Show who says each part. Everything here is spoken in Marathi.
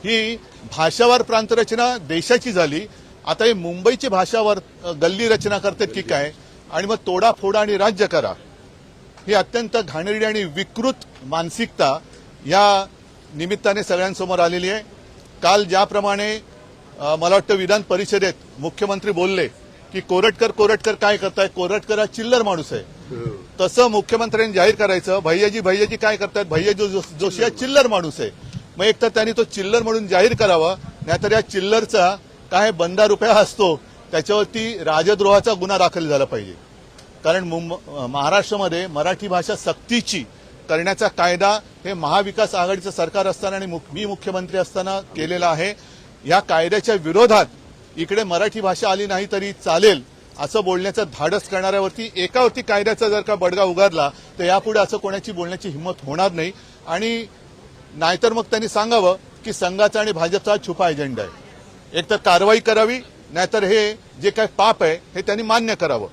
Speaker 1: ही भाषावार प्रांतरचना देशाची झाली। आता ही मुंबईची भाषावार गल्ली रचना करतात की काय, आणि मग तोडाफोडा आणि राज्य करा, ही अत्यंत घाणेरडी आणि विकृत मानसिकता या निमित्ताने सगळ्यांसमोर आलेली आहे। काल ज्याप्रमाणे मला वाटतं विधान परिषदेत मुख्यमंत्री बोलले की कोरटकर काय करताय, कोरटकर हा चिल्लर माणूस आहे, तसं मुख्यमंत्र्यांनी जाहीर करायचं भैयाजी काय करतायत, भैयाजी जोशी हा चिल्लर माणूस आहे। मग एक तर त्यांनी तो चिल्लर म्हणून जाहीर करावा, नाहीतर या चिल्लरचा काय 12 रुपया असतो त्याच्यावरती राजद्रोहाचा गुन्हा दाखल झाला पाहिजे। कारण महाराष्ट्रामध्ये मराठी भाषा सक्तीची करण्याचा कायदा हे महाविकास आघाडीचं सरकार असताना आणि मी मुख्यमंत्री असताना केलेला आहे। या कायद्याच्या विरोधात इकडे मराठी भाषा आली नाही तरी चालेल असं बोलण्याचं धाडस करणाऱ्यावरती एकावरती कायद्याचा जर का बडगा उगारला तर यापुढे असं कोणाची बोलण्याची हिंमत होणार नाही। आणि नाहीतर मग त्यांनी सांगावं की संघाचा आणि भाजपचा छुपा एजेंडा आहे। एक तर कारवाई करावी, नाहीतर हे जे काही पाप आहे हे त्यांनी मान्य करावं।